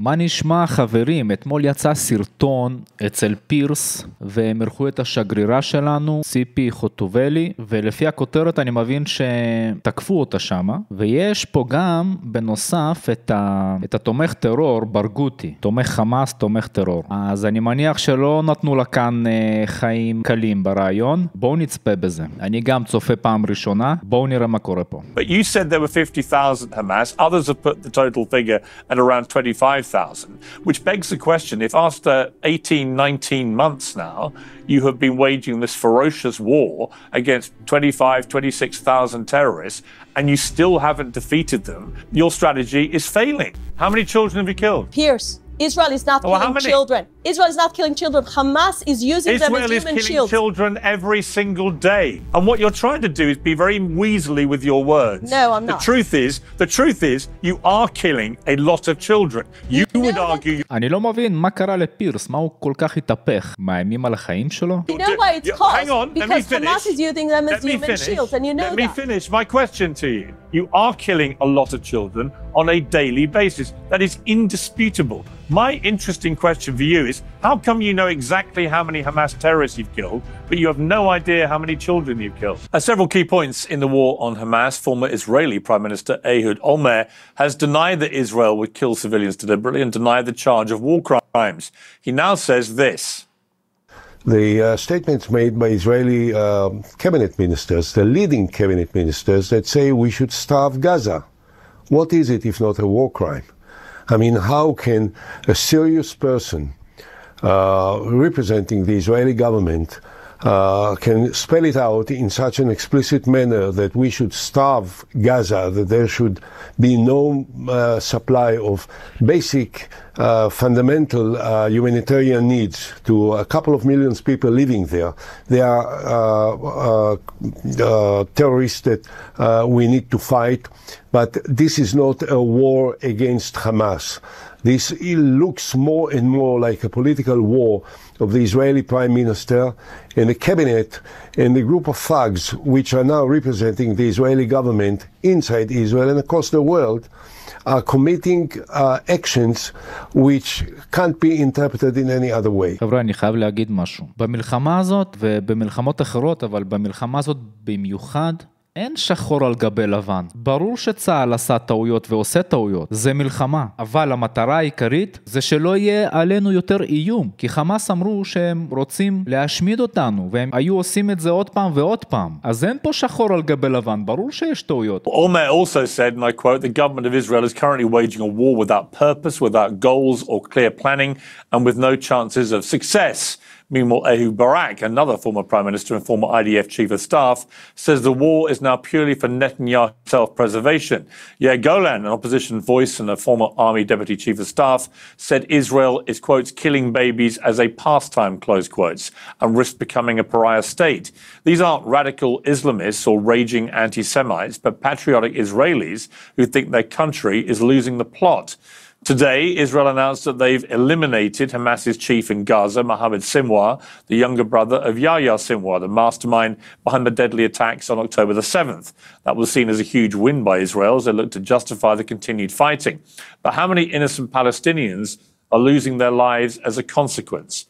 מה נשמע חברים? אתמול יצא סרטון אצל פירס והם ערכו את השגרירה שלנו, ציפי חוטובלי, ולפי הכותרת אני מבין שתקפו אותה שמה, ויש פה גם בנוסף את התומך טרור ברגותי, תומך חמאס, תומך טרור. אז אני מניח שלא נתנו לה כאן חיים קלים ברעיון, בואו נצפה בזה. אני גם צופה פעם ראשונה, בואו נראה מה קורה פה. But you said there were 50,000 Hamas, others have put the total figure at around 25,000, which begs the question, if after 18, 19 months now, you have been waging this ferocious war against 25, 26,000 terrorists, and you still haven't defeated them, your strategy is failing. How many children have you killed? Pierce, Israel is not killing children. Israel is not killing children. Hamas is using them as human shields. Israel is killing children every single day. And what you're trying to do is be very weaselly with your words. No, I'm not. The truth is, you are killing a lot of children. You would argue... אני לא מבין מה קרה לפירס, מה הוא כל כך התהפך? מאיימים על החיים שלו? You know why it's caused? Hang on, let me because finish. Hamas is using them as human shields, and you know that. Let me finish my question to you. You are killing a lot of children on a daily basis. That is indisputable. My interesting question for you is, how come you know exactly how many Hamas terrorists you've killed, but you have no idea how many children you've killed? Several key points in the war on Hamas. Former Israeli Prime Minister Ehud Olmert has denied that Israel would kill civilians deliberately and denied the charge of war crimes. He now says this. The statements made by Israeli cabinet ministers, the leading cabinet ministers, that say we should starve Gaza. What is it if not a war crime? I mean, how can a serious person representing the Israeli government can spell it out in such an explicit manner that we should starve Gaza, that there should be no supply of basic fundamental humanitarian needs to a couple of millions of people living there. They are terrorists that we need to fight, but this is not a war against Hamas. This looks more and more like a political war of the Israeli Prime Minister and the cabinet and the group of thugs which are now representing the Israeli government inside Israel and across the world are committing actions which can't be interpreted in any other way. חבר'ה, אני חייב להגיד משהו. במלחמה הזאת ובמלחמות אחרות, אבל במלחמה הזאת במיוחד, אין שחור על גבי לבן. ברור שצה"ל עשה טעויות ועושה טעויות. זה מלחמה. אבל המטרה העיקרית זה שלא יהיה עלינו יותר איום. כי חמאס אמרו שהם רוצים להשמיד אותנו, והם היו עושים את זה עוד פעם ועוד פעם. אז אין פה שחור על גבי לבן. ברור שיש טעויות. Olmert also said, and I quote, the government of Israel is currently waging a war without purpose, without goals or clear planning, and with no chances of success. Meanwhile, Ehud Barak, another former prime minister and former IDF chief of staff, says the war is now purely for Netanyahu self-preservation. Yair Golan, an opposition voice and a former army deputy chief of staff, said Israel is, quotes, killing babies as a pastime, close quotes, and risks becoming a pariah state. These aren't radical Islamists or raging anti-Semites, but patriotic Israelis who think their country is losing the plot. Today, Israel announced that they've eliminated Hamas's chief in Gaza, Mohammed Sinwar, the younger brother of Yahya Sinwar, the mastermind behind the deadly attacks on October the 7th. That was seen as a huge win by Israel as they looked to justify the continued fighting. But how many innocent Palestinians are losing their lives as a consequence?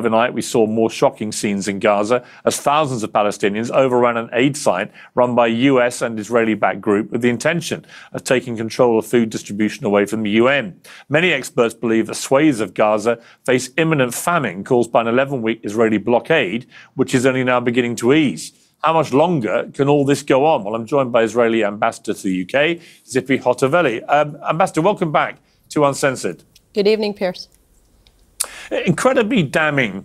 Overnight, we saw more shocking scenes in Gaza as thousands of Palestinians overran an aid site run by a US and Israeli-backed group with the intention of taking control of food distribution away from the UN. Many experts believe that swathes of Gaza face imminent famine caused by an 11-week Israeli blockade, which is only now beginning to ease. How much longer can all this go on? Well, I'm joined by Israeli Ambassador to the UK, Zippy Hotoveli. Ambassador, welcome back to Uncensored. Good evening, Pierce. Incredibly damning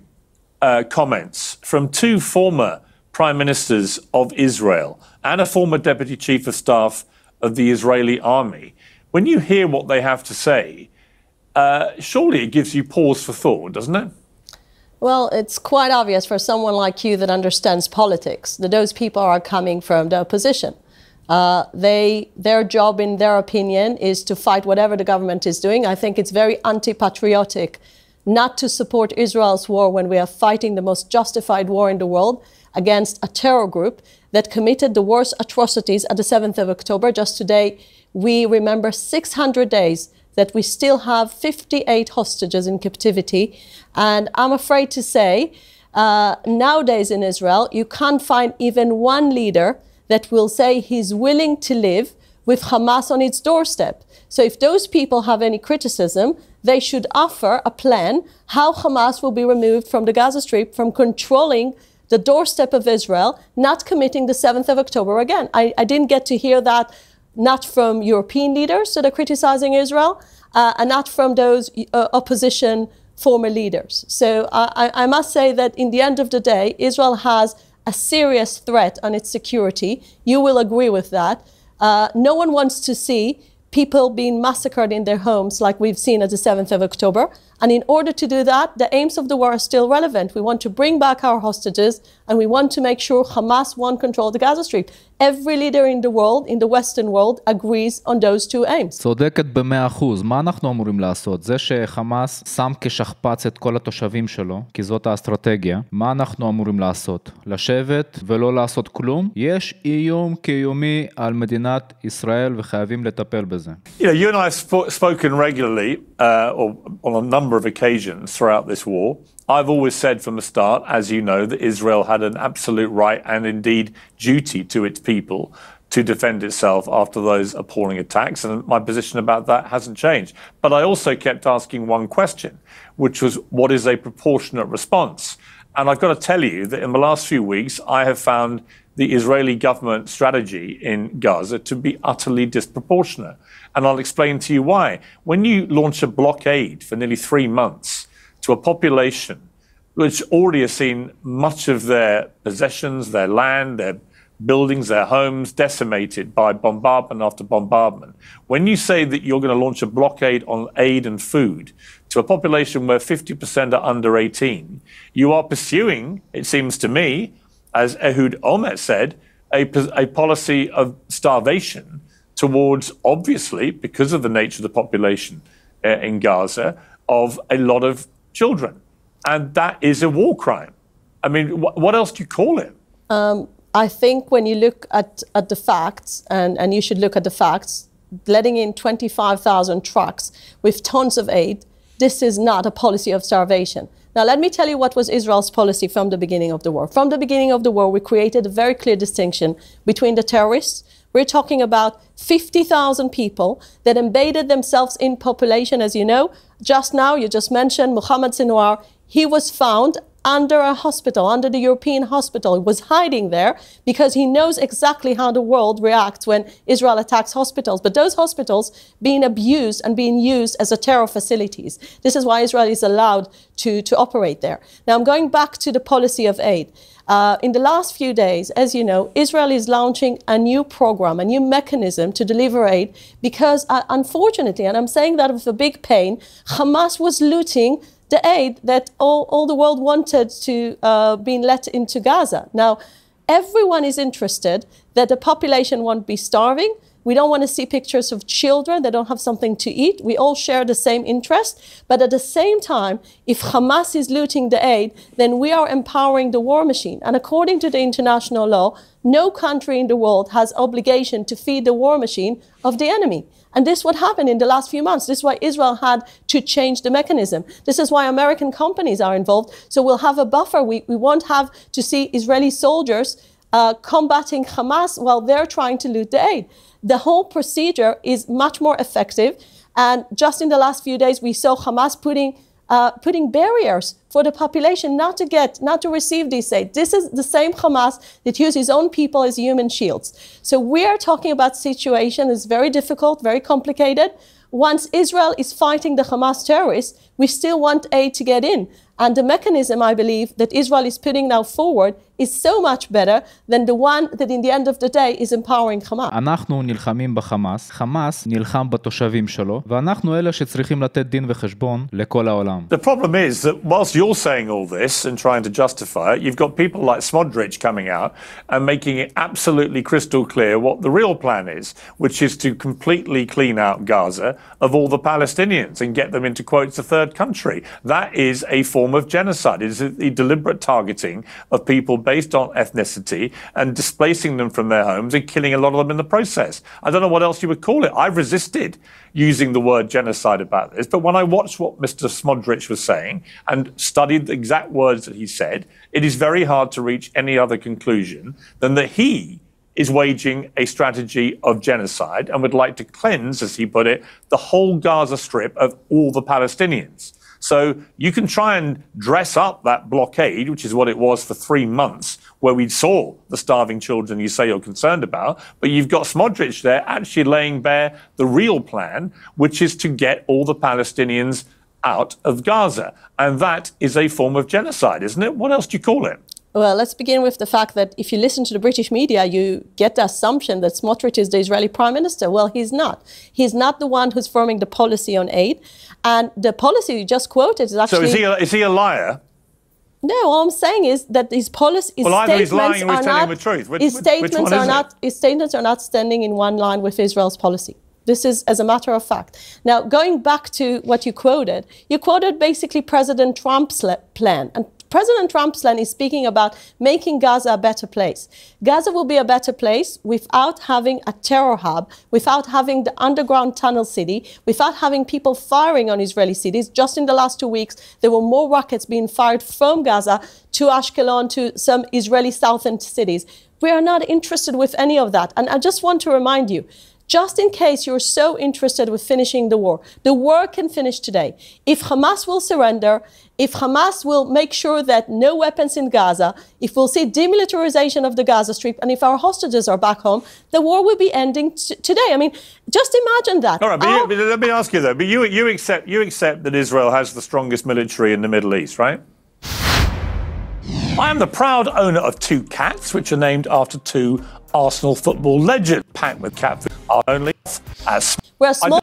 comments from two former prime ministers of Israel and a former deputy chief of staff of the Israeli army. When you hear what they have to say, surely it gives you pause for thought, doesn't it? Well, it's quite obvious for someone like you that understands politics that those people are coming from the opposition. Their job, in their opinion, is to fight whatever the government is doing. I think it's very anti-patriotic not to support Israel's war when we are fighting the most justified war in the world against a terror group that committed the worst atrocities at the 7th of October. Just today, we remember 600 days that we still have 58 hostages in captivity. And I'm afraid to say, nowadays in Israel, you can't find even one leader that will say he's willing to live with Hamas on its doorstep. So if those people have any criticism, they should offer a plan how Hamas will be removed from the Gaza Strip, from controlling the doorstep of Israel, not committing the 7th of October again. I didn't get to hear that, not from European leaders that are criticizing Israel, and not from those opposition former leaders. So I must say that in the end of the day, Israel has a serious threat on its security. You will agree with that. No one wants to see people being massacred in their homes like we've seen at the 7th of October. And in order to do that, the aims of the war are still relevant. We want to bring back our hostages, and we want to make sure Hamas won't control the Gaza Strip. Every leader in the world, in the Western world, agrees on those two aims. צודקת ב100%. מה אנחנו אמורים לעשות? זה שחמאס שם כשכפ"ץ את כל התושבים שלו, כי זאת האסטרטגיה, מה אנחנו אמורים לעשות? לשבת ולא לעשות כלום? יש איום קיומי על מדינת ישראל וחייבים לטפל בזה. You and I have spoken regularly or on a number of occasions throughout this war. I've always said from the start, as you know, that Israel had an absolute right and indeed duty to its people to defend itself after those appalling attacks, and my position about that hasn't changed. But I also kept asking one question, which was, what is a proportionate response? And I've got to tell you that in the last few weeks, I have found the Israeli government strategy in Gaza to be utterly disproportionate. And I'll explain to you why. When you launch a blockade for nearly 3 months to a population which already has seen much of their possessions, their land, their buildings, their homes decimated by bombardment after bombardment, when you say that you're going to launch a blockade on aid and food to a population where 50% are under 18, you are pursuing, it seems to me, as Ehud Olmert said, a policy of starvation towards, obviously, because of the nature of the population in Gaza, of a lot of children. And that is a war crime. I mean, what else do you call it? I think when you look at the facts, and you should look at the facts, letting in 25,000 trucks with tons of aid, this is not a policy of starvation. Now, let me tell you what was Israel's policy from the beginning of the war. From the beginning of the war, we created a very clear distinction between the terrorists. We're talking about 50,000 people that embedded themselves in population, as you know. Just now, you just mentioned Mohammed Sinwar. He was found under a hospital, under the European hospital. He was hiding there because he knows exactly how the world reacts when Israel attacks hospitals. But those hospitals being abused and being used as a terror facilities. This is why Israel is allowed to operate there. Now, I'm going back to the policy of aid. In the last few days, as you know, Israel is launching a new program, a new mechanism to deliver aid because, unfortunately, and I'm saying that with a big pain, Hamas was looting the aid that all the world wanted to be let into Gaza. Now, everyone is interested that the population won't be starving. We don't want to see pictures of children that don't have something to eat. We all share the same interest. But at the same time, if Hamas is looting the aid, then we are empowering the war machine. And according to the international law, no country in the world has obligation to feed the war machine of the enemy. And this is what happened in the last few months. This is why Israel had to change the mechanism. This is why American companies are involved. So we'll have a buffer. We won't have to see Israeli soldiers combating Hamas while they're trying to loot the aid. The whole procedure is much more effective. And just in the last few days, we saw Hamas putting barriers for the population not to receive this aid. This is the same Hamas that uses his own people as human shields. So we are talking about a situation that's very difficult, very complicated. Once Israel is fighting the Hamas terrorists, we still want aid to get in. And the mechanism, I believe, that Israel is putting now forward is so much better than the one that in the end of the day is empowering Hamas. אנחנו נלחמים בחמאס, חמאס נלחם בתושבים שלו, ואנחנו אלה שצריכים לתת דין וחשבון לכל העולם. The problem is that whilst you're saying all this and trying to justify it, you've got people like Smotrich coming out and making it absolutely crystal clear what the real plan is, which is to completely clean out Gaza of all the Palestinians and get them into, quotes, a third country. That is a form of genocide. It is the deliberate targeting of people based on ethnicity and displacing them from their homes and killing a lot of them in the process. I don't know what else you would call it. I've resisted using the word genocide about this, but when I watched what Mr. Smotrich was saying and studied the exact words that he said, it is very hard to reach any other conclusion than that he is waging a strategy of genocide and would like to cleanse, as he put it, the whole Gaza Strip of all the Palestinians. So you can try and dress up that blockade, which is what it was for 3 months, where we saw the starving children you say you're concerned about, but you've got Smotrich there actually laying bare the real plan, which is to get all the Palestinians out of Gaza. And that is a form of genocide, isn't it? What else do you call it? Well, let's begin with the fact that if you listen to the British media, you get the assumption that Smotrich is the Israeli prime minister. Well, he's not. He's not the one who's forming the policy on aid. And the policy you just quoted is actually... So is he a liar? No, all I'm saying is that his policy, his either he's statements lying or he's are telling not, the truth. His statements are not standing in one line with Israel's policy. This is as a matter of fact. Now, going back to what you quoted basically President Trump's plan. And President Trump's plan is speaking about making Gaza a better place. Gaza will be a better place without having a terror hub, without having the underground tunnel city, without having people firing on Israeli cities. Just in the last 2 weeks, there were more rockets being fired from Gaza to Ashkelon, to some Israeli southern cities. We are not interested with any of that. And I just want to remind you, just in case you're so interested with finishing the war can finish today. If Hamas will surrender, if Hamas will make sure that no weapons in Gaza, if we'll see demilitarization of the Gaza Strip, and if our hostages are back home, the war will be ending today. I mean, just imagine that. All right, but let me ask you though, but you accept that Israel has the strongest military in the Middle East, right? I am the proud owner of 2 cats, which are named after 2 Arsenal football legends. Packed with cat food are only as... We're small.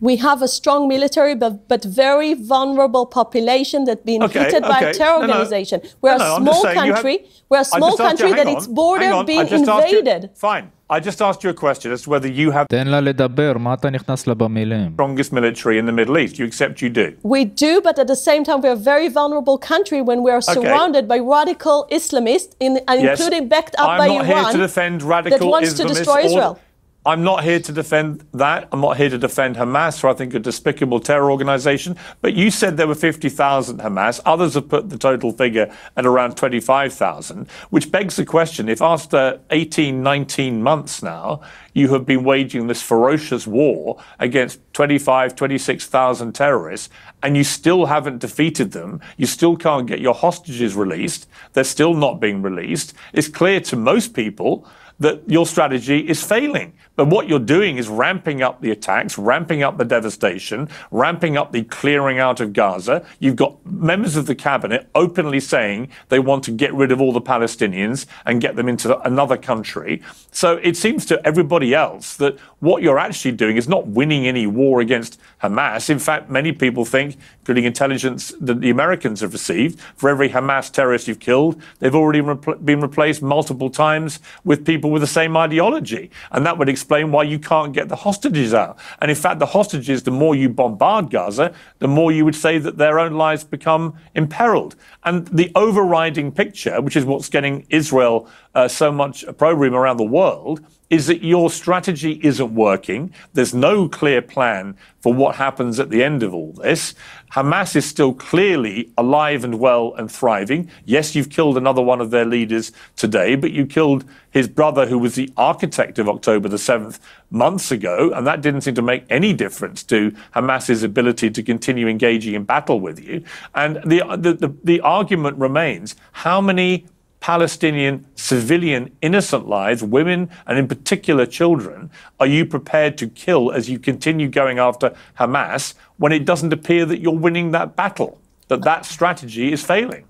We have a strong military, but very vulnerable population that's been hit by a terror organization. We're a small country. We're a small country that its border being invaded. Fine. I just asked you a question as to whether you have תן לה לדבר, מה אתה נכנס לה במילים? strongest military in the Middle East. You accept you do? We do, but at the same time, we're a very vulnerable country when we're surrounded by radical Islamists, including backed up by Iran, I'm not here to defend radical that wants to destroy Israel. I'm not here to defend that. I'm not here to defend Hamas, who I think are a despicable terror organization. But you said there were 50,000 Hamas. Others have put the total figure at around 25,000, which begs the question, if after 18, 19 months now, you have been waging this ferocious war against 25, 26,000 terrorists, and you still haven't defeated them, you still can't get your hostages released, they're still not being released, it's clear to most people that your strategy is failing. But what you're doing is ramping up the attacks, ramping up the devastation, ramping up the clearing out of Gaza. You've got members of the cabinet openly saying they want to get rid of all the Palestinians and get them into another country. So it seems to everybody else that what you're actually doing is not winning any war against Hamas. In fact, many people think, including intelligence that the Americans have received, for every Hamas terrorist you've killed, they've already been replaced multiple times with people with the same ideology. And that would explain why you can't get the hostages out. And in fact, the hostages, the more you bombard Gaza, the more you would say that their own lives become imperiled. And the overriding picture, which is what's getting Israel so much opprobrium around the world, is that your strategy isn't working. There's no clear plan for what happens at the end of all this. Hamas is still clearly alive and well and thriving. Yes, you've killed another one of their leaders today, but you killed his brother, who was the architect of October the 7th, months ago, and that didn't seem to make any difference to Hamas's ability to continue engaging in battle with you. And the argument remains, how many Palestinian civilian innocent lives, women and in particular children, are you prepared to kill as you continue going after Hamas when it doesn't appear that you're winning that battle, that strategy is failing?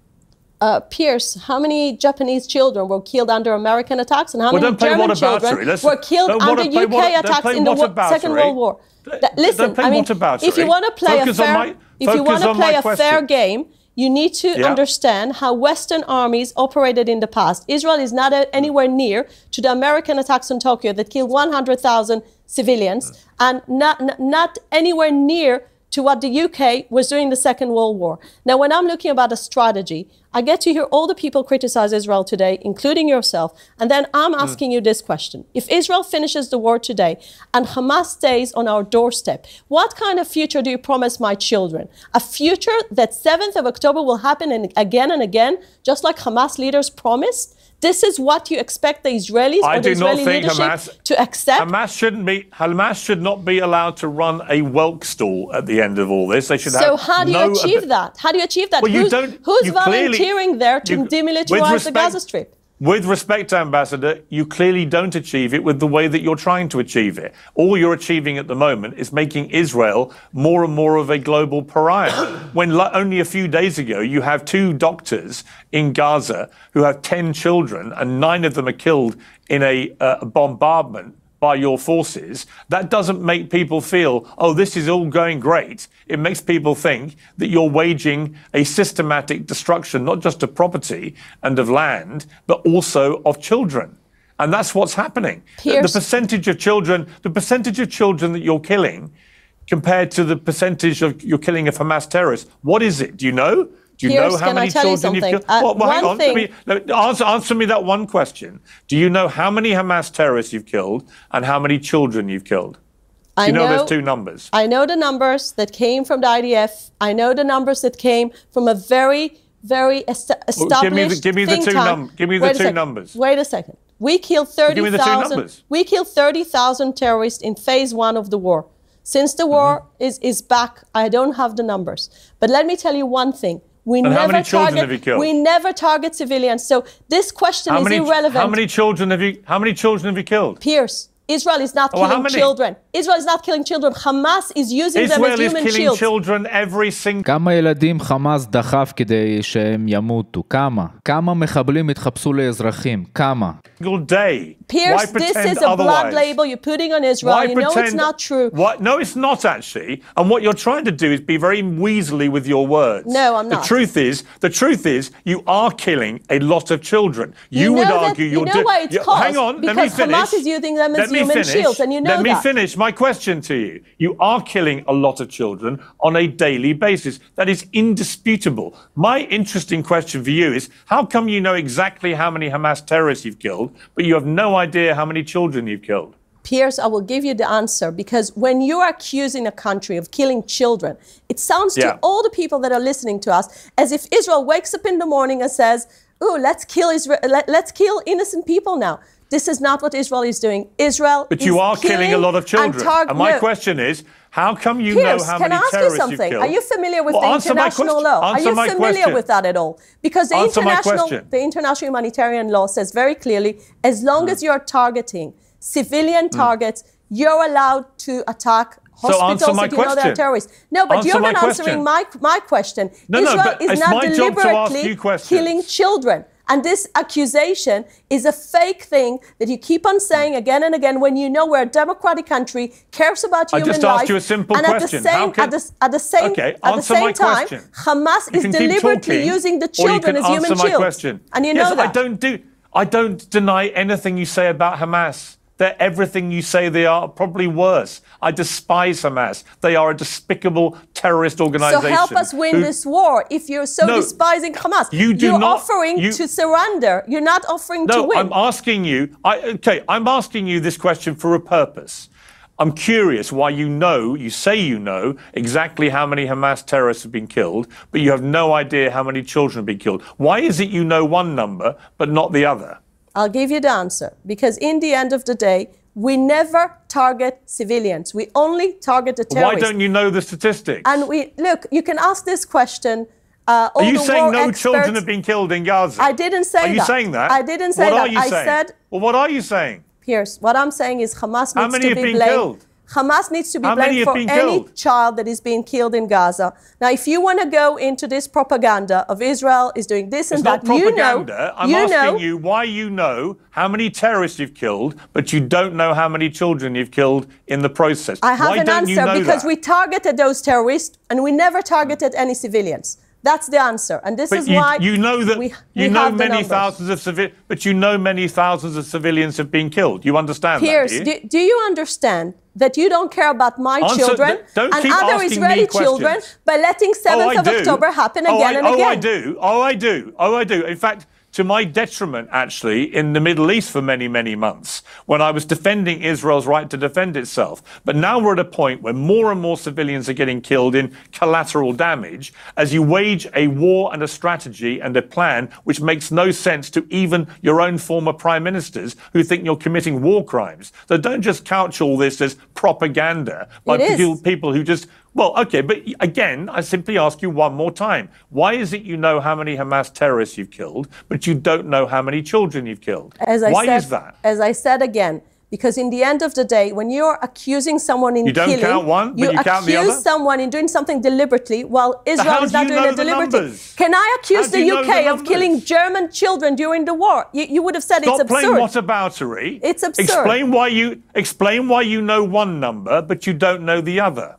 Pierce, how many Japanese children were killed under American attacks, and how many German children were killed under UK attacks in the Second World War? Listen, I mean, if you want to play a fair game, you need to understand how Western armies operated in the past. Israel is not anywhere near to the American attacks on Tokyo that killed 100,000 civilians, and not anywhere near to what the UK was doing in the Second World War. Now, when I'm looking about a strategy, I get to hear all the people criticize Israel today, including yourself, and then I'm asking you this question. If Israel finishes the war today and Hamas stays on our doorstep, what kind of future do you promise my children? A future that 7th of October will happen and again, just like Hamas leaders promised? This is what you expect the Israelis or the Israeli leadership to accept? Hamas should not be allowed to run a Welk stall at the end of all this. They should have So how do you achieve that? How do you achieve that? Well, who's volunteering there to demilitarize the Gaza Strip? With respect, Ambassador, you clearly don't achieve it with the way that you're trying to achieve it. All you're achieving at the moment is making Israel more and more of a global pariah. When only a few days ago, you have 2 doctors in Gaza who have 10 children and 9 of them are killed in a bombardment by your forces. That doesn't make people feel, oh, this is all going great. It makes people think that you're waging a systematic destruction, not just of property and of land, but also of children. And that's what's happening. The percentage of children that you're killing compared to the percentage of you're killing of Hamas terrorists, what is it? Do you know? Do you know how many children you've killed? Hang on. Answer me that one question. Do you know how many Hamas terrorists you've killed and how many children you've killed? Do you know those 2 numbers? I know the numbers that came from the IDF. I know the numbers that came from a very, very established Give me the 2 numbers. Wait a second. We killed 30,000. We killed 30,000 terrorists in phase 1 of the war. Since the war is back, I don't have the numbers. But let me tell you one thing. How many children have you killed? We never target civilians. So this question is irrelevant. How many children have you killed? Pierce, Israel is not killing children. Israel is not killing children. Hamas is using them as human shields. Israel is killing children every single... כמה ילדים חמאס דחף כדי שהם ימותו? כמה מחבלים התחפשו לאזרחים? כמה? Day. Pierce, this is a blood label you're putting on Israel. You know it's not true. No, it's not actually. And what you're trying to do is be very weaselly with your words. No, I'm not. The truth is, you are killing a lot of children. You would argue you're doing... You know why it's caused? Hang on, let me finish. Because Hamas is using them as human shields, and you know that. Let me finish my question to you. You are killing a lot of children on a daily basis. That is indisputable. My interesting question for you is, how come you know exactly how many Hamas terrorists you've killed, but you have no idea how many children you've killed? Pierce, I will give you the answer, because when you are accusing a country of killing children, it sounds to all the people that are listening to us as if Israel wakes up in the morning and says, "Oh, let's kill kill innocent people now." This is not what Israel is doing. But you are killing a lot of children. And my question is, how come you know how many terrorists you've killed? Are you familiar with the international law? Are you familiar with that at all? Because the international humanitarian law says very clearly, as long as you're targeting civilian targets, you're allowed to attack hospitals that you know they're terrorists. No, but you're not answering my question. Israel is not deliberately killing children. And this accusation is a fake thing that you keep on saying again and again when you know we're a democratic country, cares about human life. I just asked you a simple question. At the same time, Hamas is deliberately using the children as human shields. And you know that. I don't deny anything you say about Hamas. They're everything you say they are, probably worse. I despise Hamas. They are a despicable terrorist organization. So help us win this war if you're so despising Hamas. You're offering to surrender. You're not offering to win. I'm asking you, I'm asking you this question for a purpose. I'm curious why you say you know exactly how many Hamas terrorists have been killed, but you have no idea how many children have been killed. Why is it you know one number, but not the other? I'll give you the answer. Because in the end of the day, we never target civilians. We only target the terrorists. Why don't you know the statistics? And look, you can ask this question. Are you saying no children have been killed in Gaza? I didn't say that. Are you saying that? I didn't say that. What are you saying? Well, what are you saying? Pierce, what I'm saying is Hamas needs to be blamed. How many have been killed? Hamas needs to be blamed for any child that is being killed in Gaza. Now, if you want to go into this propaganda of Israel is doing this and that, I'm asking you why you know how many terrorists you've killed, but you don't know how many children you've killed in the process. I have an answer because we targeted those terrorists and we never targeted any civilians. That's the answer, and this is But why you know that we you know have the many numbers. thousands of but you know many thousands of civilians have been killed. You understand Piers, that? Do you? do you understand that you don't care about my Answer- children don't and keep other asking Israeli me children questions. by letting 7th of do. October happen again and Oh, again? I do. Oh, I do. Oh, I do. In fact, to my detriment, actually, in the Middle East for many, many months, when I was defending Israel's right to defend itself. But now we're at a point where more and more civilians are getting killed in collateral damage as you wage a war and a strategy and a plan which makes no sense to even your own former prime ministers who think you're committing war crimes. So don't just couch all this as propaganda by It is. people who just... Well, okay, but again, I simply ask you one more time. Why is it you know how many Hamas terrorists you've killed, but you don't know how many children you've killed? Why is that? As I said again, because in the end of the day, when you're accusing someone in You don't killing, count one, but you count the accuse other? someone in doing something deliberately, while Israel how is do not you doing know it the deliberately. numbers? Can I accuse How do the you know UK the of killing numbers? German children during the war? You would have said Stop it's playing absurd. whataboutery. It's absurd. Explain why you know one number, but you don't know the other.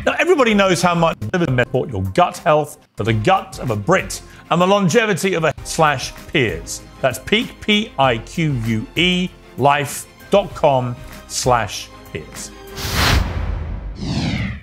Now, everybody knows how much support your gut health for the gut of a Brit and the longevity of a /Piers. That's Peak, P-I-Q-U-E, life.com/Piers.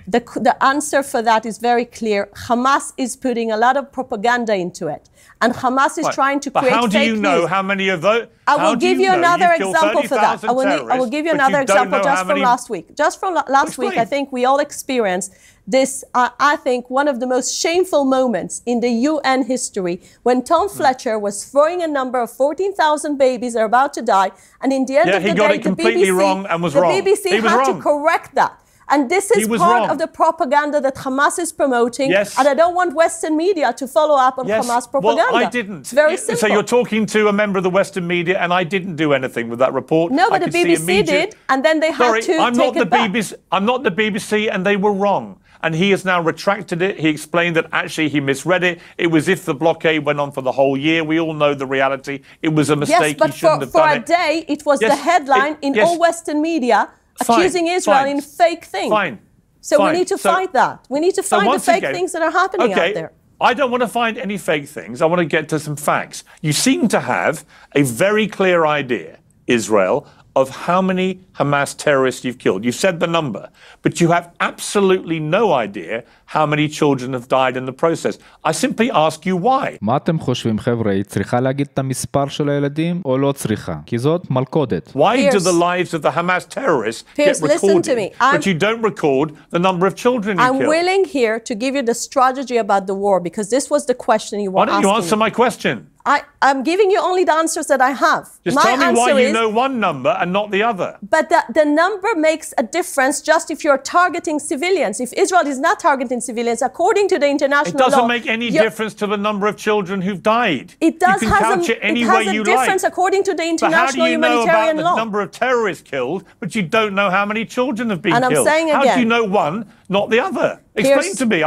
The answer for that is very clear. Hamas is putting a lot of propaganda into it. And Hamas is Right. trying to But create how do fake you know news. how many of those? I will give you another killed example for that. 30,000 I will terrorists, give you but another you don't example know just how from many- last week. Just from last week, I Explain. think we all experienced this, I think, one of the most shameful moments in the UN history when Tom Fletcher was throwing a number of 14,000 babies are about to die. And in the end Yeah, of he the got day, it completely wrong and was the wrong. BBC He was had to wrong. correct that. And this is He was part wrong. of the propaganda that Hamas is promoting. Yes. And I don't want Western media to follow up on Hamas propaganda. Well, I didn't. It's very simple. So you're talking to a member of the Western media, and I didn't do anything with that report. No, I but the could see BBC immediate- did, and then they had Sorry, to I'm take not the it back. BBC. I'm not the BBC, and they were wrong. And he has now retracted it. He explained that actually he misread it. It was if the blockade went on for the whole year. We all know the reality. It was a mistake. Yes, but He shouldn't have for done a it. day, it was Yes, the headline in yes. all Western media Fine, accusing Israel fine, in fake things. Fine. So fine. we need to So- fight that. We need to find the once fake again- things that are happening okay, out there. I don't want to find any fake things. I want to get to some facts. You seem to have a very clear idea, Israel, of how many Hamas terrorists you've killed. You said the number, but you have absolutely no idea how many children have died in the process. I simply ask you why. מה אתם חושבים, חבר'ה? היא צריכה להגיד את המספר של הילדים או לא צריכה? כי זאת מלכודת. Why do Piers. the lives of the Hamas terrorists Piers, get listen recorded, to me. I'm- but you don't record the number of children you I'm killed? willing here to give you the strategy about the war because this was the question you were Why don't asking you answer me. my question? I'm giving you only the answers that I have. Just My tell me why answer you is, know one number and not the other. but the number makes a difference just if you're targeting civilians. If Israel is not targeting civilians, according to the international It doesn't law, make any you're- difference to the number of children who've died. It does you can couch it any way you difference like. according to the But how do international you know humanitarian about the law. number of terrorists killed, but you don't know how many children have been And I'm killed? saying How do again- you know one, not the other? Explain Here's- to me.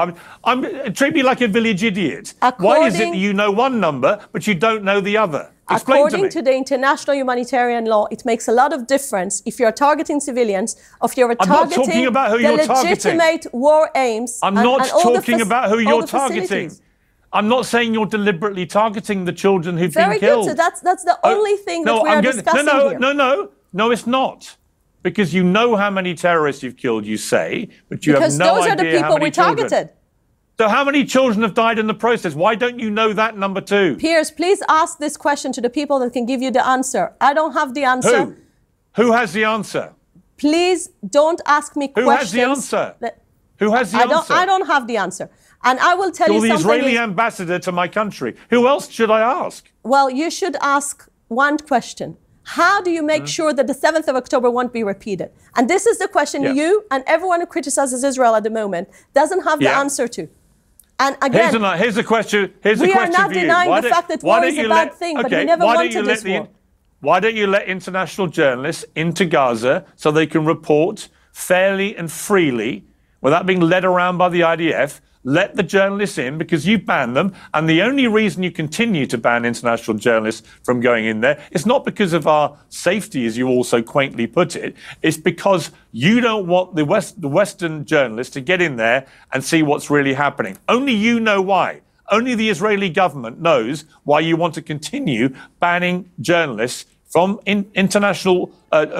Treat me like a village idiot. Why is it that you know one number, but you don't know the other? Explain According to to me. the international humanitarian law, it makes a lot of difference if you're targeting civilians, if you're I'm not targeting talking about who the you're targeting. legitimate war aims. I'm and- not and all the talking about who all you're the targeting. facilities. I'm not saying you're deliberately targeting the children who've Very been killed. good. So that's the only thing that we are discussing here. No, it's not. Because you know how many terrorists you've killed, you say, but you Because have no those idea are the how people many we children. targeted. So how many children have died in the process? Why don't you know that number too? Piers, please ask this question to the people that can give you the answer. I don't have the answer. Who? Who has the answer? Please don't ask me Who questions. has the answer? that- Who has the answer? I don't have the answer. And I will tell You're you the something. Israeli ambassador to my country. Who else should I ask? Well, you should ask one question. How do you make sure that the 7th of October won't be repeated? And this is the question Yeah. you and everyone who criticizes Israel at the moment doesn't have the Yeah. answer to. And again, Here's a question. Here's a we are question not for you. denying Why the don't- fact that why war don't is a you bad let- thing, but okay, we never why don't wanted you this let the- war. Why don't you let international journalists into Gaza so they can report fairly and freely, without being led around by the IDF, let the journalists in because you've banned them. And the only reason you continue to ban international journalists from going in there is not because of our safety, as you also quaintly put it. It's because you don't want the Western journalists to get in there and see what's really happening. Only you know why. Only the Israeli government knows why you want to continue banning journalists from international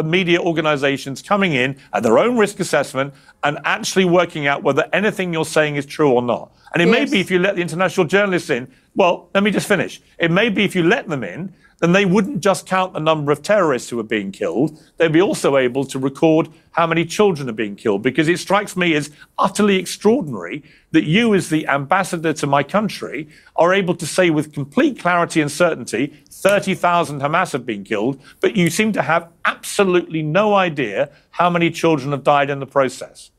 media organizations coming in at their own risk assessment and actually working out whether anything you're saying is true or not. And it may be if you let the international journalists in, well, let me just finish. It may be if you let them in, then they wouldn't just count the number of terrorists who are being killed. They'd be also able to record how many children are being killed, because it strikes me as utterly extraordinary that you, as the ambassador to my country, are able to say with complete clarity and certainty 30,000 Hamas have been killed, but you seem to have absolutely no idea how many children have died in the process.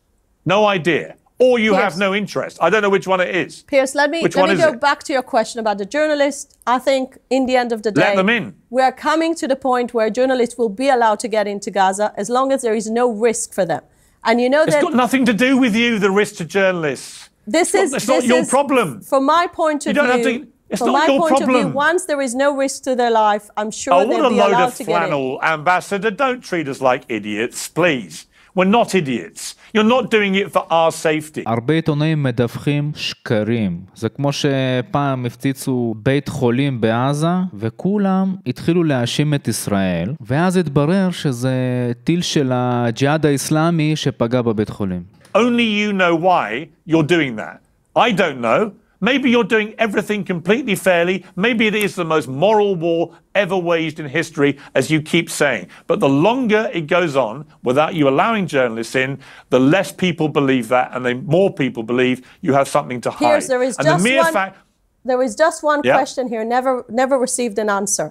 No idea. Or you have no interest. I don't know which one it is. Piers, let me go back to your question about the journalists. I think in the end of the day, let them in. We are coming to the point where journalists will be allowed to get into Gaza as long as there is no risk for them. And you know it's got nothing to do with you, the risk to journalists. It's not your problem. From my point of view, it's not your problem. Once there is no risk to their life, I'm sure they'll be allowed to get in. What a load of flannel, Ambassador. Don't treat us like idiots, please. We're not idiots. You're not doing it for our safety. הרבה עיתונאים מדווחים שקרים. זה כמו שפעם הפציצו בית חולים בעזה, וכולם התחילו להאשים את ישראל, ואז התברר שזה טיל של הג'יהאד האסלאמי שפגע בבית חולים. Only you know why you're doing that. I don't know. Maybe you're doing everything completely fairly. Maybe it is the most moral war ever waged in history, as you keep saying. But the longer it goes on without you allowing journalists in, the less people believe that, and the more people believe you have something to hide. Piers, there is just one question here, never received an answer.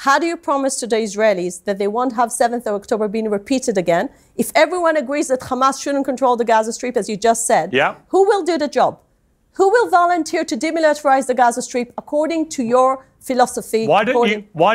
How do you promise to the Israelis that they won't have 7th of October being repeated again? If everyone agrees that Hamas shouldn't control the Gaza Strip, as you just said, who will do the job? Who will volunteer to demilitarize the Gaza Strip according to your philosophy? Why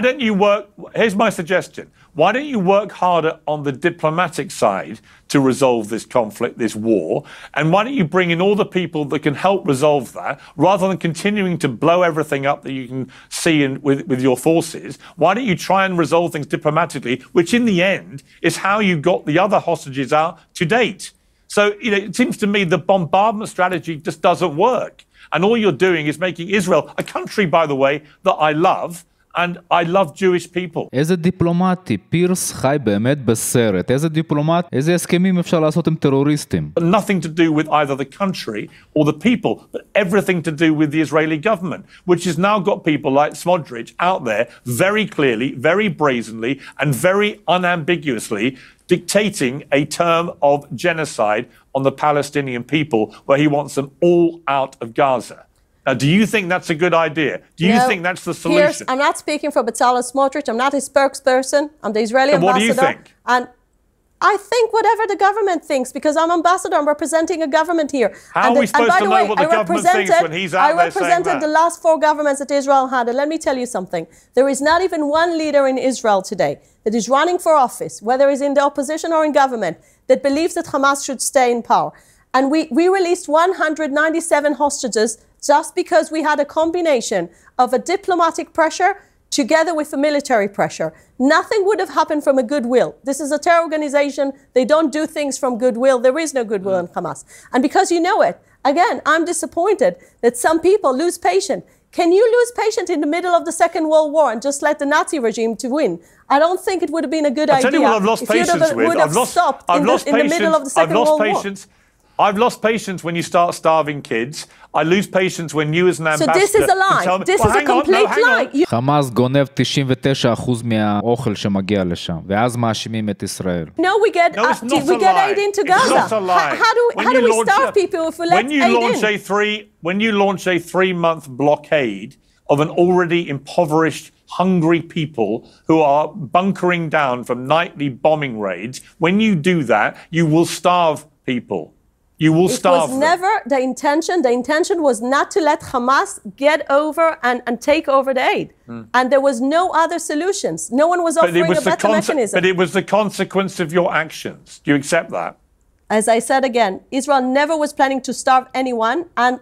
don't you work? Here's my suggestion. Why don't you work harder on the diplomatic side to resolve this conflict, this war? And why don't you bring in all the people that can help resolve that, rather than continuing to blow everything up that you can see with your forces? Why don't you try and resolve things diplomatically, which in the end is how you got the other hostages out to date? So, it seems to me the bombardment strategy just doesn't work. And all you're doing is making Israel, a country, by the way, that I love, and I love Jewish people. איזה דיפלומטי, פירס חי באמת בסרט. איזה דיפלומט, איזה הסכמים אפשר לעשות עם טרוריסטים? Nothing to do with either the country or the people, but everything to do with the Israeli government, which has now got people like Smotrich out there very clearly, very brazenly, and very unambiguously dictating a term of genocide on the Palestinian people, where he wants them all out of Gaza. Now, do you think that's a good idea? Do you think that's the solution? Piers, I'm not speaking for Bezalel Smotrich. I'm not his spokesperson. I'm the Israeli ambassador. What do you think? And I think whatever the government thinks, because I'm ambassador, I'm representing a government here. How are we supposed to know what the government thinks when he's out there saying that? I represented the last 4 governments that Israel had. And let me tell you something. There is not even one leader in Israel today that is running for office, whether he's in the opposition or in government, that believes that Hamas should stay in power. And we released 197 hostages just because we had a combination of a diplomatic pressure together with a military pressure. Nothing would have happened from a goodwill. This is a terror organization. They don't do things from goodwill. There is no goodwill in Hamas. And because you know it, again, I'm disappointed that some people lose patience. Can you lose patience in the middle of the Second World War and just let the Nazi regime to win? I don't think it would have been a good idea. I'll tell you what I've lost patience with. In the middle of the Second World War. I've lost patience when you start starving kids. I lose patience when you as an ambassador... So this is a lie. This is a complete lie. חמאס גונב 99% מהאוכל שמגיע לשם, ואז מאשימים את ישראל. No, we get aid into Gaza. It's not a lie. How do we starve people if we let aid in? When you launch a 3-month blockade of an already impoverished, hungry people who are bunkering down from nightly bombing raids, when you do that, you will starve people. You will starve them. It was never the intention. The intention was not to let Hamas get over and take over the aid. And there was no other solutions. No one was offering a better mechanism. But it was the consequence of your actions. Do you accept that? As I said again, Israel never was planning to starve anyone, and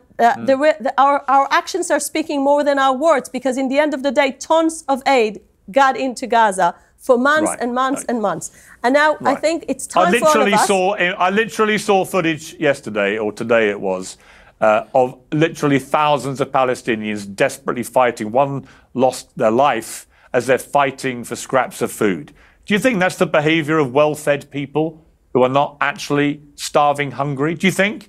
our actions are speaking more than our words, because in the end of the day, tons of aid got into Gaza for months and months and months. And now I think it's time for all of us. I literally saw footage yesterday, or today it was, of literally thousands of Palestinians desperately fighting. One lost their life as they're fighting for scraps of food. Do you think that's the behavior of well-fed people who are not actually starving hungry? Do you think,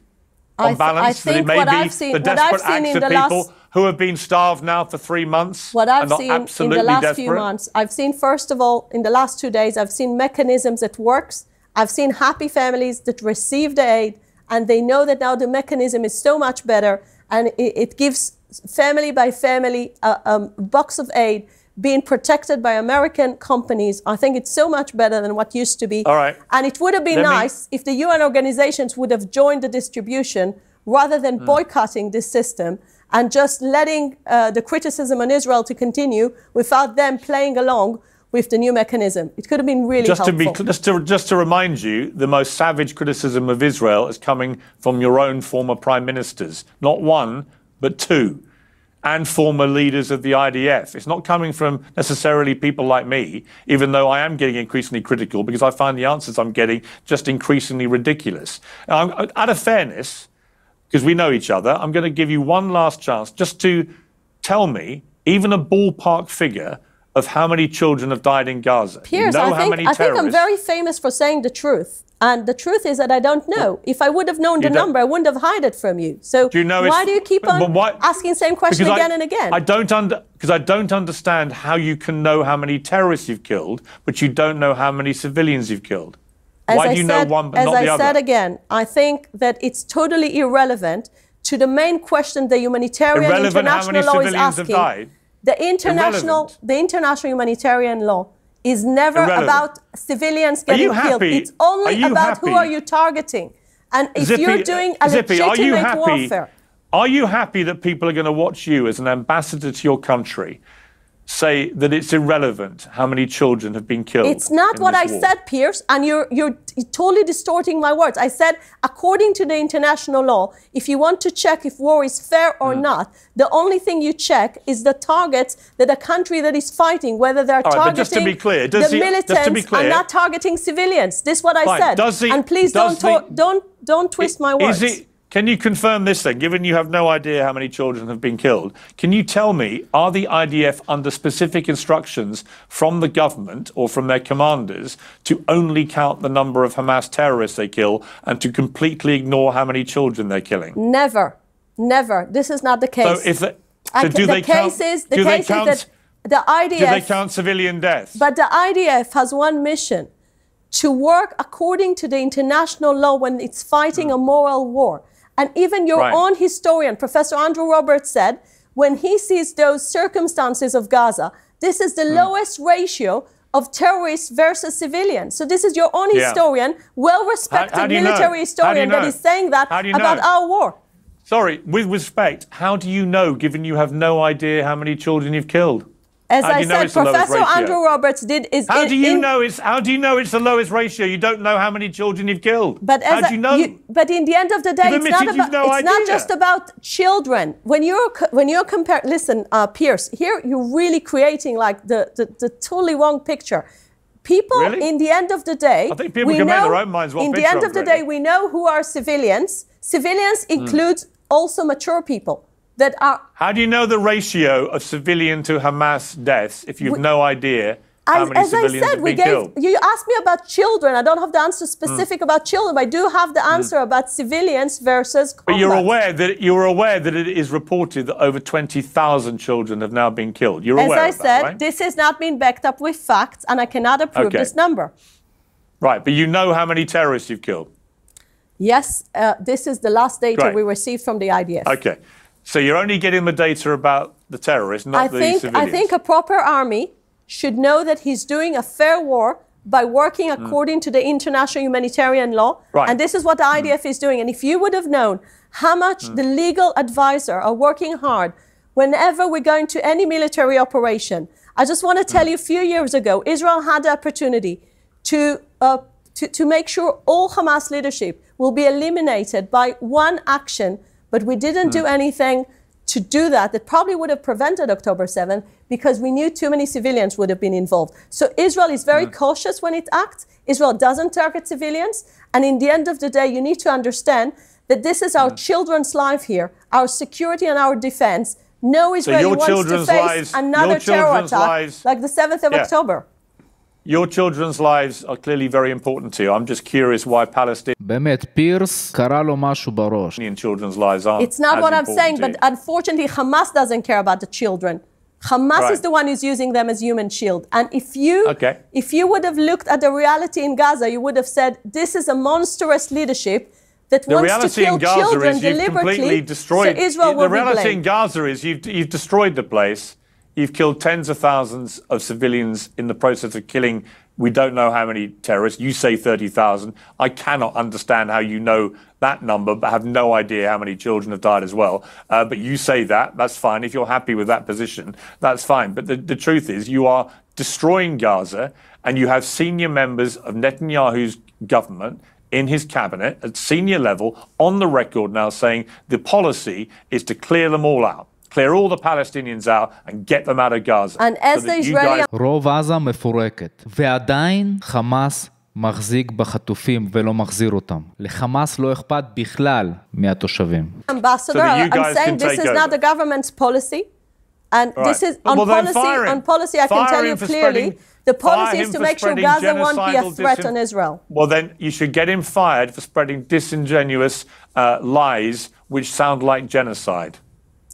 on balance, that it may be the desperate acts of people who have been starved now for 3 months? What I've seen in the last few months, I've seen, first of all, in the last 2 days, I've seen mechanisms that works. I've seen happy families that receive the aid, and they know that now the mechanism is so much better, and it gives family by family a box of aid being protected by American companies. I think it's so much better than what used to be. All right. And it would have been nice if the UN organizations would have joined the distribution rather than boycotting this system and just letting the criticism on Israel to continue without them playing along with the new mechanism. It could have been really helpful. Just to remind you, the most savage criticism of Israel is coming from your own former prime ministers. Not one, but two. And former leaders of the IDF. It's not coming from necessarily people like me, even though I am getting increasingly critical because I find the answers I'm getting just increasingly ridiculous. Now, out of fairness, because we know each other, I'm going to give you one last chance just to tell me, even a ballpark figure, of how many children have died in Gaza. Piers, I think I'm very famous for saying the truth. And the truth is that I don't know. If I would have known the number, I wouldn't have hid it from you. So why do you keep on asking the same question again and again? Because I don't understand how you can know how many terrorists you've killed, but you don't know how many civilians you've killed. Why do you know one but not the other? As I said again, I think that it's totally irrelevant to the main question the humanitarian international law is asking. The international humanitarian law is never about civilians getting killed. It's only about who are you targeting. And if you're doing a legitimate warfare. Are you happy that people are going to watch you as an ambassador to your country say that it's irrelevant how many children have been killed? It's not what I said, Piers, and you're totally distorting my words. I said, according to the international law, if you want to check if war is fair or not, the only thing you check is the targets that a country that is fighting, whether they're targeting just to be clear, the militants and not targeting civilians. This is what I said. And please don't twist my words. Can you confirm this then, given you have no idea how many children have been killed? Can you tell me, are the IDF under specific instructions from the government or from their commanders to only count the number of Hamas terrorists they kill and to completely ignore how many children they're killing? Never. Never. This is not the case. So do they count civilian deaths? But the IDF has one mission: to work according to the international law when it's fighting a moral war. And even your own historian, Professor Andrew Roberts, said, when he sees those circumstances of Gaza, this is the lowest ratio of terrorists versus civilians. So this is your own historian, well-respected military historian that is saying that about our war. Sorry, with respect, how do you know, given you have no idea how many children you've killed? As I said, Professor Andrew Roberts did. How do you know it's the lowest ratio? You don't know how many children you've killed. But how do you know? But in the end of the day, it's not just about children. When you're comparing, listen, Piers, here you're really creating like the totally wrong picture. People, in the end of the day, I think people can make their own minds. In the end of the day, we know who are civilians. Civilians includes also mature people. How do you know the ratio of civilian to Hamas deaths if you have no idea how many civilians have been killed? You asked me about children. I don't have the answer specific about children, but I do have the answer about civilians versus combat. But you're aware that it is reported that over 20,000 children have now been killed. You're aware of that, right? As I said, this has not been backed up with facts, and I cannot approve this number. Right, but you know how many terrorists you've killed? Yes, this is the last data we received from the IDF. Okay. So you're only getting the data about the terrorists, not the civilians. I think a proper army should know that he's doing a fair war by working according to the international humanitarian law. Right. And this is what the IDF is doing. And if you would have known how much the legal advisor are working hard whenever we're going to any military operation. I just want to tell you, a few years ago, Israel had the opportunity to to make sure all Hamas leadership will be eliminated by one action, but we didn't do anything to do that. That probably would have prevented October 7th because we knew too many civilians would have been involved. So Israel is very cautious when it acts. Israel doesn't target civilians. And in the end of the day, you need to understand that this is our children's life here, our security and our defense. No Israeli wants to face another terror attack like the 7th of October. Your children's lives are clearly very important to you. I'm just curious why Palestinian באמת, פירס קרא לו משהו בראש. children's lives aren't It's not as what I'm important saying, to but you. unfortunately Hamas doesn't care about the children. Hamas Right. is the one who's using them as human shield. And Okay. if you would have looked at the reality in Gaza, you would have said, this is a monstrous leadership that The wants to reality kill in Gaza children is you've completely deliberately, destroyed. so Israel will The be reality in blamed. Gaza is you've destroyed the place. You've killed tens of thousands of civilians in the process of killing. We don't know how many terrorists. You say 30,000. I cannot understand how you know that number, but have no idea how many children have died as well. But you say that. That's fine. If you're happy with that position, that's fine. But the truth is, you are destroying Gaza, and you have senior members of Netanyahu's government in his cabinet at senior level on the record now saying the policy is to clear them all out. Clear all the Palestinians out and get them out of Gaza. And as the Israeli... רוב עזה מפורקת, ועדיין חמאס מחזיק בחטופים ולא מחזיר אותם. לחמאס לא אכפת בכלל מהתושבים. Ambassador, So that you I'm guys saying can this take is not over. the government's policy. And this is on Well, then policy. fire him. On policy, I can Fire tell him you for clearly, spreading- the policy fire is him to for make sure spreading Gaza won't be a genocidal threat on Israel. Well, then you should get him fired for spreading disingenuous lies which sound like genocide,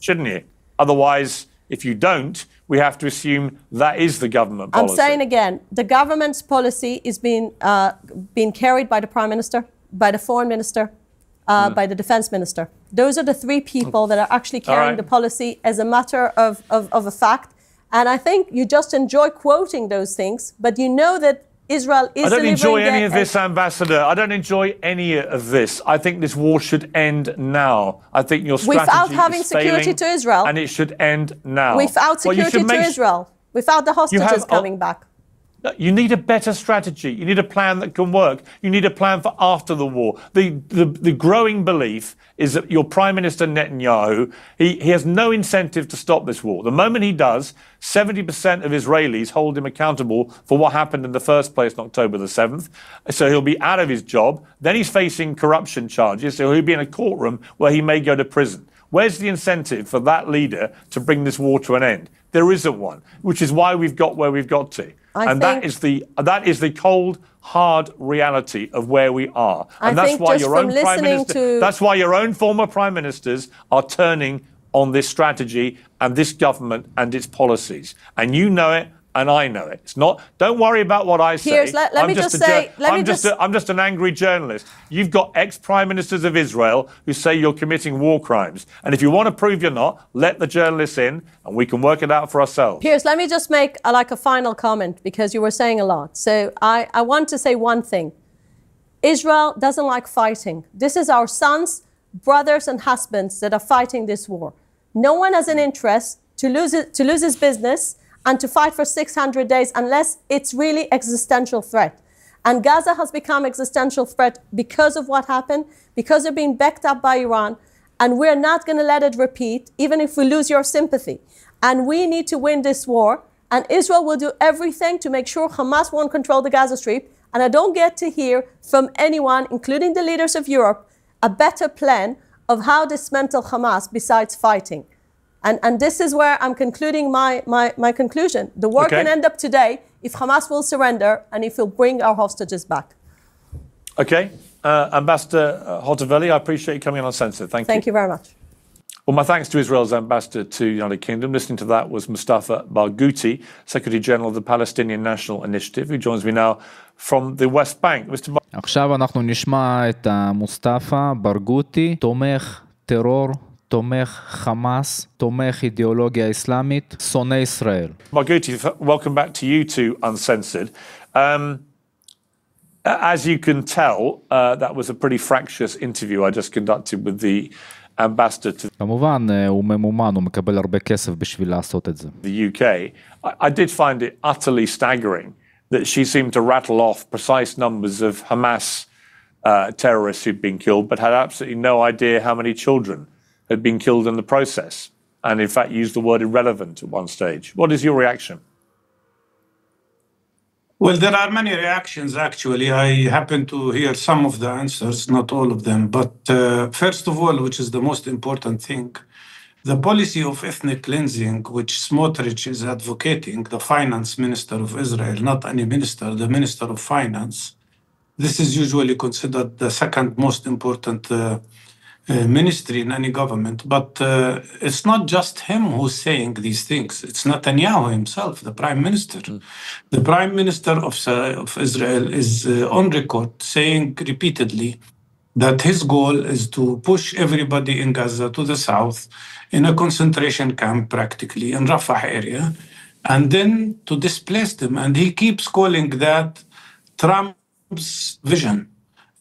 shouldn't you? Otherwise, if you don't, we have to assume that is the government policy. I'm saying again, the government's policy is being carried by the Prime Minister, by the Foreign Minister, by the Defense Minister. Those are the three people that are actually carrying the policy as a matter of a fact. And I think you just enjoy quoting those things, but you know that Israel is I don't enjoy delivering any of this, Ambassador. I don't enjoy any of this. I think this war should end now. I think your strategy without having is failing, security to Israel. and it should end now. Without Well, you security should to make- Israel, without the hostages have- coming back. You need a better strategy. You need a plan that can work. You need a plan for after the war. The growing belief is that your Prime Minister Netanyahu, he has no incentive to stop this war. The moment he does, 70% of Israelis hold him accountable for what happened in the first place on October the 7th. So he'll be out of his job. Then he's facing corruption charges. So he'll be in a courtroom where he may go to prison. Where's the incentive for that leader to bring this war to an end? There isn't one, which is why we've got where we've got to. That is the cold, hard reality of where we are. And that's why your own Prime Minister, that's why your own former Prime Ministers are turning on this strategy and this government and its policies. And you know it, and I know it. It's not. Don't worry about what I say. Piers, let me just say. I'm just an angry journalist. You've got ex-prime ministers of Israel who say you're committing war crimes, and if you want to prove you're not, let the journalists in, and we can work it out for ourselves. Piers, let me just make a final comment because you were saying a lot. So I want to say one thing. Israel doesn't like fighting. This is our sons, brothers, and husbands that are fighting this war. No one has an interest to lose his business and to fight for 600 days unless it's really existential threat. And Gaza has become existential threat because of what happened, because they're being backed up by Iran, and we're not going to let it repeat, even if we lose your sympathy. And we need to win this war, and Israel will do everything to make sure Hamas won't control the Gaza Strip, and I don't get to hear from anyone, including the leaders of Europe, a better plan of how to dismantle Hamas besides fighting. And this is where I'm concluding my conclusion. The war can end up today if Hamas will surrender and if we'll bring our hostages back. Okay. Ambassador Hotovelli, I appreciate you coming on Uncensored. Thank you. Thank you very much. Well, my thanks to Israel's ambassador to the United Kingdom. Listening to that was Mustafa Barghouti, Secretary General of the Palestinian National Initiative, who joins me now from the West Bank. Mr. עכשיו אנחנו נשמע את מוסטפא ברגותי, תומך טרור, תומך חמאס, תומך אידיאולוגיה אסלאמית, שונא ישראל. Barghouti, welcome back to you to Uncensored. As you can tell, that was a pretty fractious interview I just conducted with the ambassador to כמובן, הוא ממומן, הוא מקבל הרבה כסף בשביל לעשות את זה. the UK. I did find it utterly staggering that she seemed to rattle off precise numbers of Hamas terrorists who'd been killed, but had absolutely no idea how many children had been killed in the process, and in fact used the word irrelevant at one stage. What is your reaction? Well, there are many reactions, actually. I happen to hear some of the answers, not all of them. But first of all, which is the most important thing, the policy of ethnic cleansing, which Smotrich is advocating, the finance minister of Israel, not any minister, the minister of finance, this is usually considered the second most important ministry in any government. But it's not just him who's saying these things. It's Netanyahu himself, the prime minister. The prime minister of Israel is on record saying repeatedly that his goal is to push everybody in Gaza to the south in a concentration camp, practically, in Rafah area, and then to displace them. And he keeps calling that Trump's vision.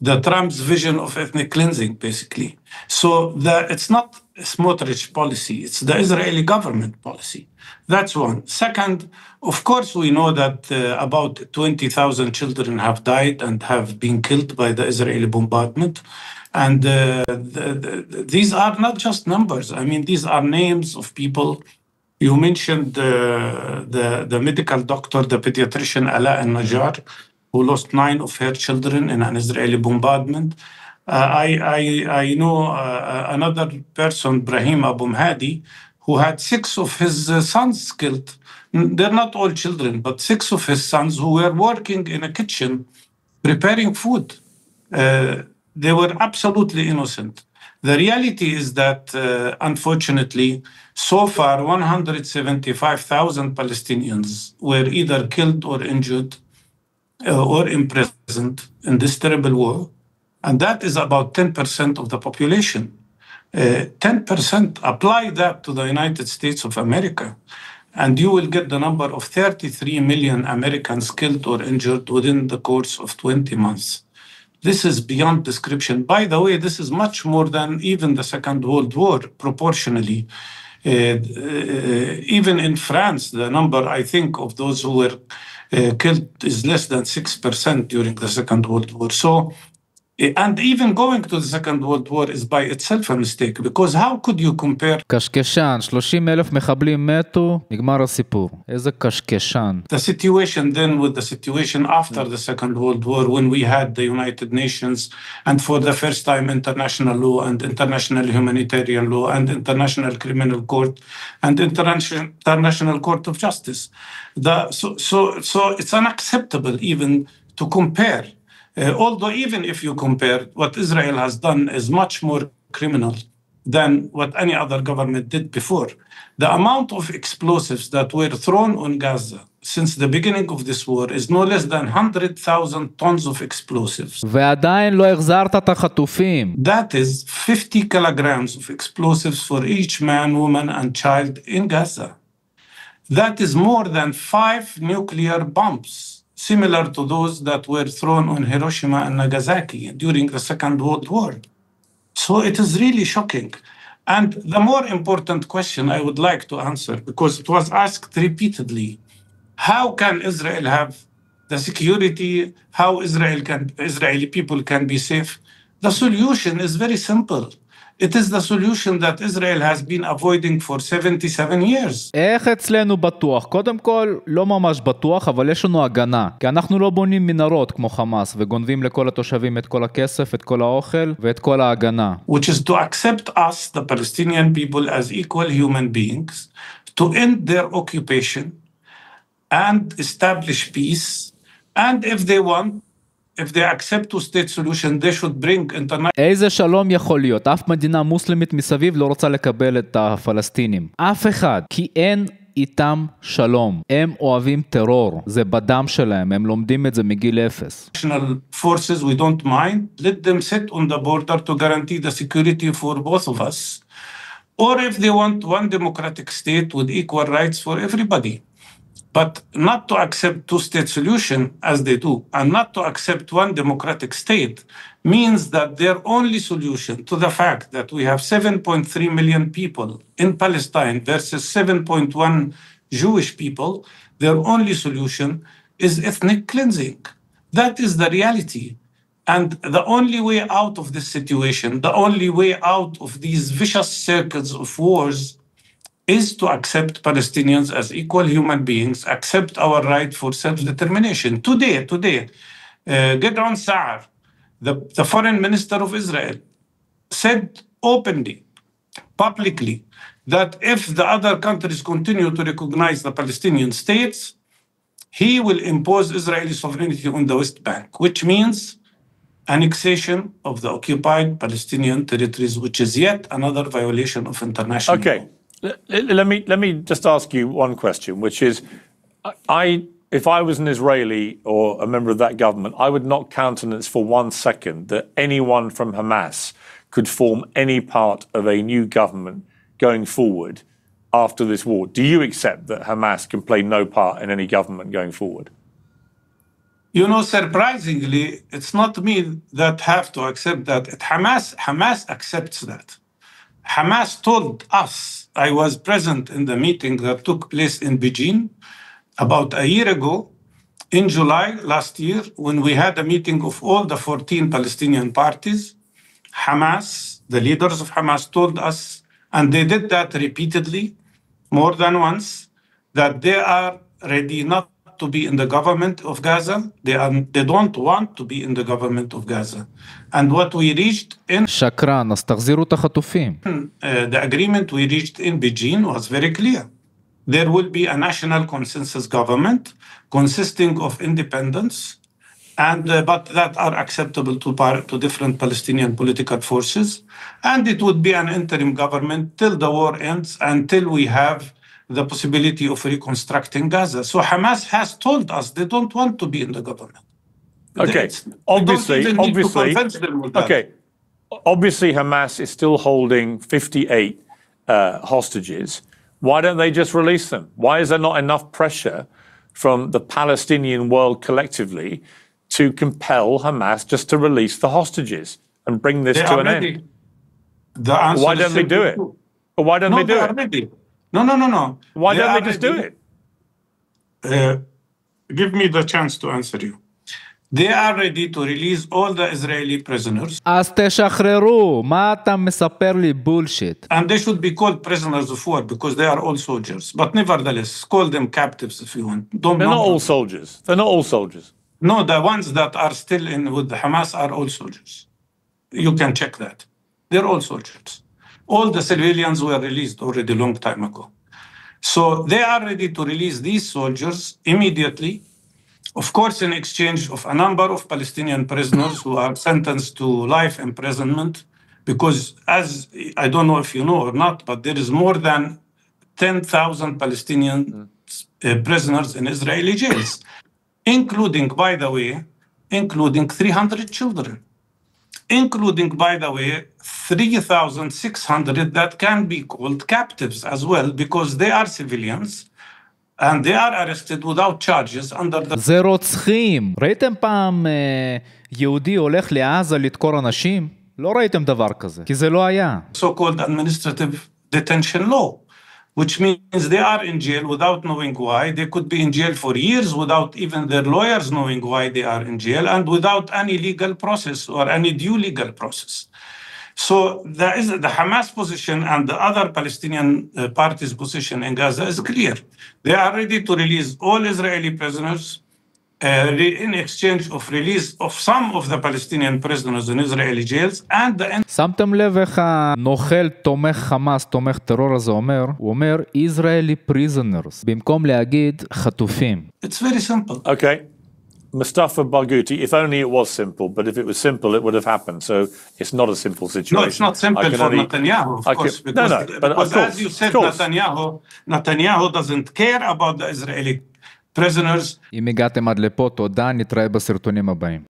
The Trump's vision of ethnic cleansing, basically. So it's not Smotrich policy, it's the Israeli government policy. That's one. Second, of course, we know that about 20,000 children have died and have been killed by the Israeli bombardment. And these are not just numbers. I mean, these are names of people. You mentioned the medical doctor, the pediatrician Ala al-Najjar, who lost 9 of her children in an Israeli bombardment. I know another person, Brahim Abu Mahdi, who had 6 of his sons killed. They're not all children, but 6 of his sons who were working in a kitchen preparing food. They were absolutely innocent. The reality is that, unfortunately, so far 175,000 Palestinians were either killed or injured or imprisoned in this terrible war. And that is about 10% of the population. 10%, apply that to the United States of America, and you will get the number of 33 million Americans killed or injured within the course of 20 months. This is beyond description. By the way, this is much more than even the Second World War, proportionally. Even in France, the number, I think, of those who were killed is less than 6% during the Second World War. So, and even going to the Second World War is by itself a mistake, because how could you compare... קשקשן, 30,000 מחבלים מתו, נגמר הסיפור. איזה קשקשן. The situation then with the situation after the Second World War, when we had the United Nations, and for the first time international law and international humanitarian law and international criminal court and international court of justice. So it's unacceptable even to compare. Although even if you compare, what Israel has done is much more criminal than what any other government did before. The amount of explosives that were thrown on Gaza since the beginning of this war is no less than 100,000 tons of explosives. ועדיין לא החזרת את החטופים. That is 50 kilograms of explosives for each man, woman, and child in Gaza. That is more than 5 nuclear bombs, similar to those that were thrown on Hiroshima and Nagasaki during the Second World War. So it is really shocking. And the more important question I would like to answer, because it was asked repeatedly, how can Israel have the security, how Israeli people can be safe? The solution is very simple. It is the solution that Israel has been avoiding for 77 years. איך אצלנו בטוח? קודם כל, לא ממש בטוח, אבל יש לנו הגנה. כי אנחנו לא בונים מנהרות כמו חמאס, וגונבים לכל התושבים את כל הכסף, את כל האוכל, ואת כל ההגנה. Which is to accept us, the Palestinian people, as equal human beings, to end their occupation and establish peace. And if they want, if they accept two-state solution, they should bring international... איזה שלום יכול להיות? אף מדינה מוסלמית מסביב לא רוצה לקבל את הפלסטינים. אף אחד. כי אין איתם שלום. הם אוהבים טרור. זה בדם שלהם. הם לומדים את זה מגיל 0. National forces, we don't mind. Let them sit on the border to guarantee the security for both of us. Or if they want one democratic state with equal rights for everybody. But not to accept two-state solution as they do, and not to accept one democratic state means that their only solution to the fact that we have 7.3 million people in Palestine versus 7.1 Jewish people, their only solution is ethnic cleansing. That is the reality. And the only way out of this situation, the only way out of these vicious circles of wars is to accept Palestinians as equal human beings, accept our right for self-determination. Today, Gideon Sa'ar, the foreign minister of Israel, said openly, publicly, that if the other countries continue to recognize the Palestinian states, he will impose Israeli sovereignty on the West Bank, which means annexation of the occupied Palestinian territories, which is yet another violation of international law. Okay, let me just ask you one question, which is, if I was an Israeli or a member of that government, I would not countenance for 1 second that anyone from Hamas could form any part of a new government going forward after this war. Do you accept that Hamas can play no part in any government going forward? You know, surprisingly, it's not me that have to accept that. Hamas accepts that. Hamas told us, I was present in the meeting that took place in Beijing about a year ago, in July last year, when we had a meeting of all the 14 Palestinian parties. Hamas, the leaders of Hamas told us, and they did that repeatedly, more than once, that they are ready not to be in the government of Gaza. They don't want to be in the government of Gaza. And what we reached in שקרן, אז תחזירו את החטופים. the agreement we reached in Beijing was very clear. There will be a national consensus government consisting of independents, but that are acceptable to different Palestinian political forces. And it would be an interim government till the war ends, until we have the possibility of reconstructing Gaza. So Hamas has told us they don't want to be in the government. Okay, obviously Hamas is still holding 58 hostages. Why don't they just release them? Why is there not enough pressure from the Palestinian world collectively to compel Hamas just to release the hostages and bring this to an end? Why don't they do it? But why don't they do it? No. Why don't they just do it? Give me the chance to answer you. They are ready to release all the Israeli prisoners. אז תשחררו, מה אתה מספר לי bullshit? And they should be called prisoners of war because they are all soldiers. But nevertheless, call them captives if you want. They're not all soldiers. They're not all soldiers. No, the ones that are still in with the Hamas are all soldiers. You can check that. They're all soldiers. All the civilians were released already a long time ago. So they are ready to release these soldiers immediately. Of course, in exchange of a number of Palestinian prisoners who are sentenced to life imprisonment, because as I don't know if you know or not, but there is more than 10,000 Palestinian prisoners in Israeli jails, including, by the way, 300 children, including, by the way, 3,600 that can be called captives as well, because they are civilians, and they are arrested without charges under the... זה רוצחים. ראיתם פעם יהודי הולך לעזה לדקור אנשים? לא ראיתם דבר כזה, כי זה לא היה. So-called administrative detention law, which means they are in jail without knowing why. They could be in jail for years without even their lawyers knowing why they are in jail, and without any legal process or any due legal process. So the Hamas position and the other Palestinian parties' position in Gaza is clear. They are ready to release all Israeli prisoners in exchange of release of some of the Palestinian prisoners in Israeli jails and the... שמתם לב איך הנוכל תומך חמאס, תומך טרור הזה אומר? הוא אומר Israeli prisoners, במקום להגיד חטופים. It's very simple. Okay. Mustafa Barghouti, if only it was simple, but if it was simple, it would have happened. So it's not a simple situation. No, it's not simple for Netanyahu, of course. Because as you said, Netanyahu doesn't care about the Israeli prisoners. אם הגעתם עד לפה, תודה, נתראה בסרטונים הבאים.